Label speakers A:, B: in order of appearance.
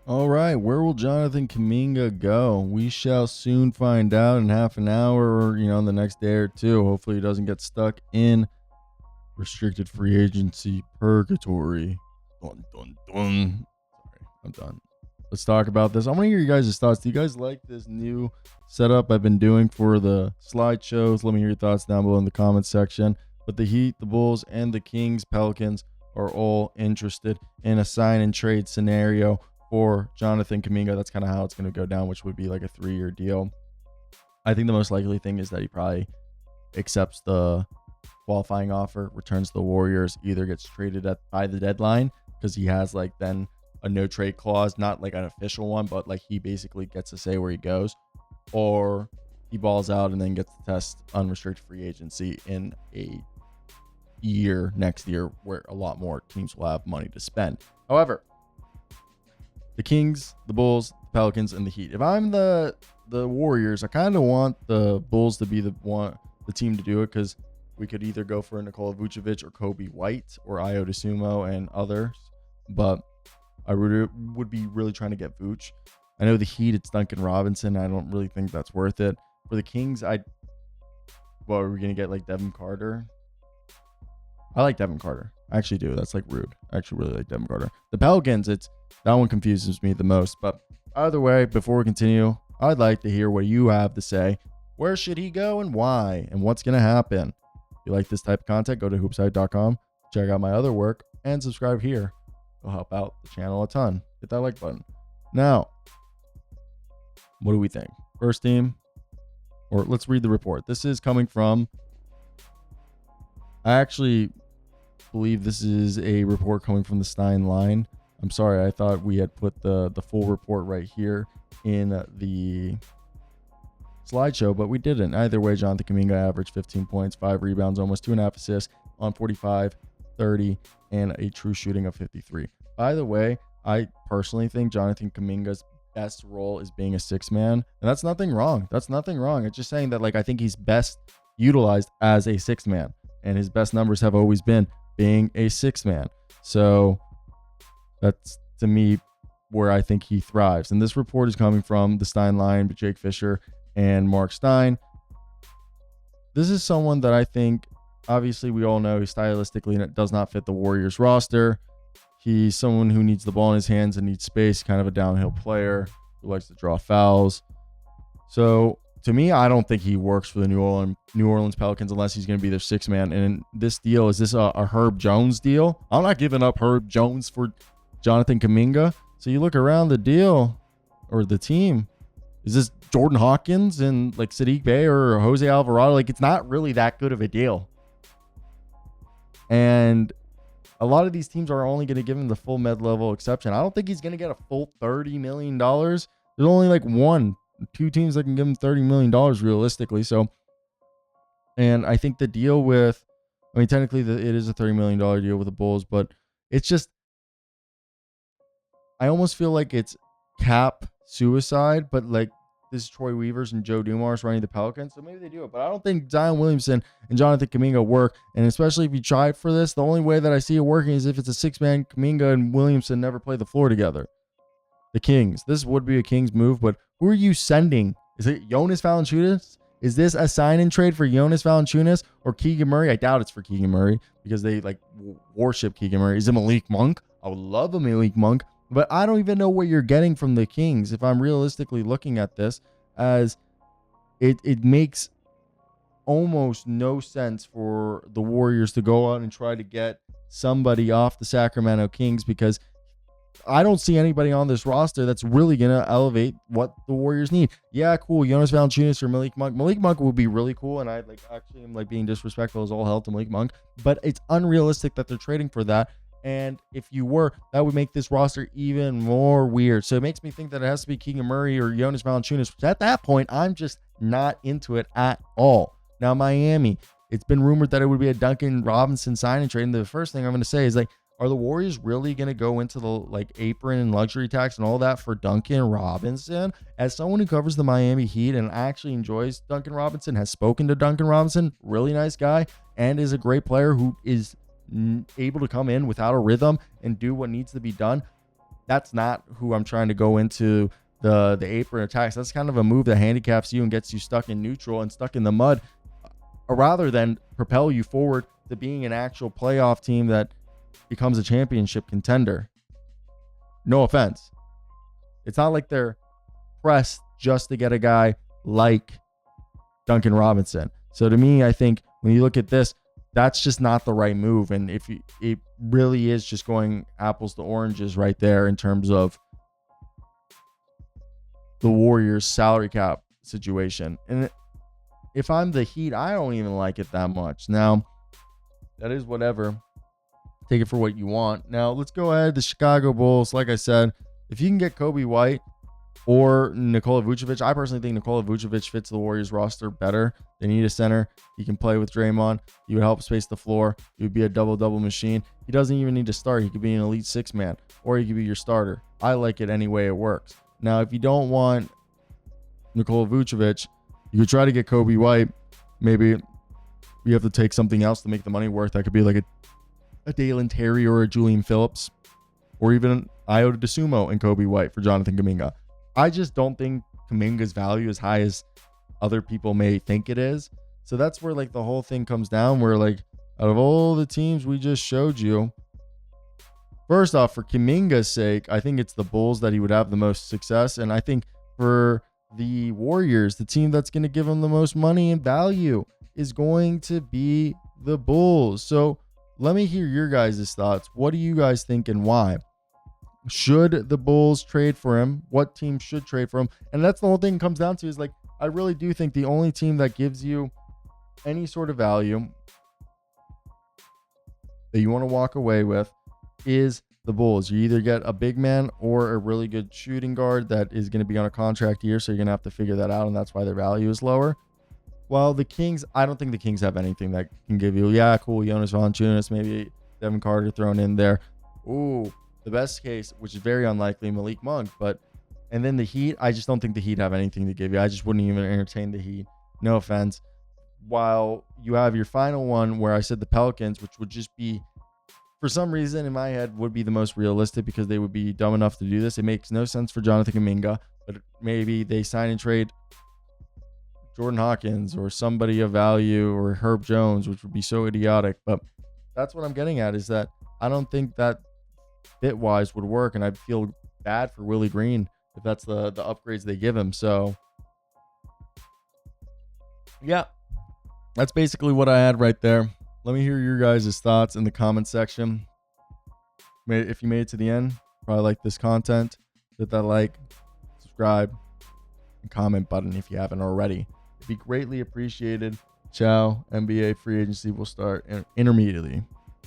A: All right, where will Jonathan Kuminga go? We shall soon find out in half an hour or, the next day or two. Hopefully he doesn't get stuck in restricted free agency purgatory. Dun, dun, dun. Sorry, I'm done. Let's talk about this. I want to hear you guys' thoughts. Do you guys like this new setup I've been doing for the slideshows? Let me hear your thoughts down below in the comments section. But the Heat, the Bulls, and the Kings, Pelicans are all interested in a sign and trade scenario for Jonathan Kuminga. That's kind of how it's going to go down, which would be like a 3-year deal. I think the most likely thing is that he probably accepts the qualifying offer, returns to the Warriors, either gets traded by the deadline because he has like then a no trade clause, not like an official one, but like he basically gets to say where he goes, or he balls out and then gets to test unrestricted free agency in a year next year where a lot more teams will have money to spend. However, the Kings, the Bulls, the Pelicans, and the Heat. If I'm the Warriors, I kind of want the Bulls to be the team to do it, because we could either go for Nikola Vucevic or Kobe White or Ayo DeSumo and others, but I would be really trying to get Vooch. I know the Heat, it's Duncan Robinson. I don't really think that's worth it. For the Kings, are we going to get like Devin Carter? I like Devin Carter. I actually do. That's like rude. I actually really like Devin Carter. The Pelicans, that one confuses me the most. But either way, before we continue, I'd like to hear what you have to say. Where should he go and why? And what's going to happen? If you like this type of content, go to hoopsite.com, check out my other work, and subscribe here. It'll help out the channel a ton. Hit that like button. Now, what do we think? First team, or let's read the report. This is coming from, I actually believe this is a report coming from the Stein line. I'm sorry, I thought we had put the full report right here in the slideshow, but we didn't. Either way, Jonathan Kuminga averaged 15 points, 5 rebounds, almost 2.5 assists on 45, 30, and a true shooting of 53. By the way, I personally think Jonathan Kuminga's best role is being a 6-man, and that's nothing wrong. It's just saying that, like, I think he's best utilized as a 6-man, and his best numbers have always been being a 6-man. So that's, to me, where I think he thrives. And this report is coming from the Stein line, Jake Fisher and Mark Stein. This is someone that I think, obviously, we all know he stylistically does not fit the Warriors roster. He's someone who needs the ball in his hands and needs space, kind of a downhill player who likes to draw fouls. So to me, I don't think he works for the New Orleans Pelicans unless he's going to be their 6-man. And this deal, is this a Herb Jones deal? I'm not giving up Herb Jones for Jonathan Kuminga. So you look around the deal or the team, is this Jordan Hawkins and like Sadiq Bey or Jose Alvarado? Like, it's not really that good of a deal. And a lot of these teams are only going to give him the full mid-level exception. I don't think he's going to get a full $30 million. There's only like 1-2 teams that can give him $30 million realistically. So, and I think the deal with, I mean, technically it is a $30 million deal with the Bulls, but it's just, I almost feel like it's cap suicide, but like this is Troy Weavers and Joe Dumars running the Pelicans, so maybe they do it. But I don't think Zion Williamson and Jonathan Kuminga work, and especially if you try for this, the only way that I see it working is if it's a 6-man. Kuminga and Williamson never play the floor together. The Kings. This would be a Kings move, but who are you sending? Is it Jonas Valanciunas? Is this a sign and trade for Jonas Valanciunas or Keegan Murray? I doubt it's for Keegan Murray because they like worship Keegan Murray. Is it Malik Monk? I would love a Malik Monk. But I don't even know what you're getting from the Kings if I'm realistically looking at this, as it makes almost no sense for the Warriors to go out and try to get somebody off the Sacramento Kings, because I don't see anybody on this roster that's really going to elevate what the Warriors need. Yeah, cool. Jonas Valanciunas or Malik Monk. Malik Monk would be really cool, and I am being disrespectful as all hell to Malik Monk, but it's unrealistic that they're trading for that. And if you were, that would make this roster even more weird. So it makes me think that it has to be Keegan Murray or Jonas Valanciunas, which at that point, I'm just not into it at all. Now, Miami, it's been rumored that it would be a Duncan Robinson sign and trade. And the first thing I'm going to say is, like, are the Warriors really going to go into the like apron and luxury tax and all that for Duncan Robinson? As someone who covers the Miami Heat and actually enjoys Duncan Robinson, has spoken to Duncan Robinson, really nice guy, and is a great player who is able to come in without a rhythm and do what needs to be done. that's not who I'm trying to go into the apron attacks. That's kind of a move that handicaps you and gets you stuck in neutral and stuck in the mud, rather than propel you forward to being an actual playoff team that becomes a championship contender. No offense. It's not like they're pressed just to get a guy like Duncan Robinson. So to me, I think when you look at this, that's just not the right move. And it really is just going apples to oranges right there in terms of the Warriors salary cap situation. And if I'm the Heat, I don't even like it that much. Now, that is whatever. Take it for what you want. Now, let's go ahead. The Chicago Bulls, like I said, if you can get Kobe White or Nikola Vucevic, I personally think Nikola Vucevic fits the Warriors roster better. They need a center. He can play with Draymond. He would help space the floor. He would be a double-double machine. He doesn't even need to start. He could be an elite six-man, or he could be your starter. I like it any way it works. Now, if you don't want Nikola Vucevic, you could try to get Kobe White. Maybe you have to take something else to make the money worth. That could be like a Dalen Terry or a Julian Phillips, or even Iota DeSumo and Kobe White for Jonathan Kuminga. I just don't think Kuminga's value is high as other people may think it is. So that's where like the whole thing comes down, where like out of all the teams we just showed you, first off, for Kuminga's sake, I think it's the Bulls that he would have the most success. And I think for the Warriors, the team that's going to give him the most money and value is going to be the Bulls. So let me hear your guys' thoughts. What do you guys think and why? Should the Bulls trade for him? What team should trade for him? And that's the whole thing comes down to, is like, I really do think the only team that gives you any sort of value that you want to walk away with is the Bulls. You either get a big man or a really good shooting guard that is going to be on a contract year, so you're going to have to figure that out, and that's why their value is lower. Well, the Kings, I don't think the Kings have anything that can give you, yeah, cool, Jonas Valanciunas, maybe Devin Carter thrown in there. Ooh, the best case, which is very unlikely, Malik Monk. And then the Heat, I just don't think the Heat have anything to give you. I just wouldn't even entertain the Heat. No offense. While you have your final one where I said the Pelicans, which would just be, for some reason in my head, would be the most realistic because they would be dumb enough to do this. It makes no sense for Jonathan Kuminga, but maybe they sign and trade Jordan Hawkins or somebody of value, or Herb Jones, which would be so idiotic. But that's what I'm getting at, is that I don't think that fit-wise would work, and I feel bad for Willie Green if that's the upgrades they give him. So, yeah, that's basically what I had right there. Let me hear your guys' thoughts in the comment section. If you made it to the end, probably like this content, hit that like, subscribe, and comment button if you haven't already. It'd be greatly appreciated. Ciao. NBA free agency will start intermediately.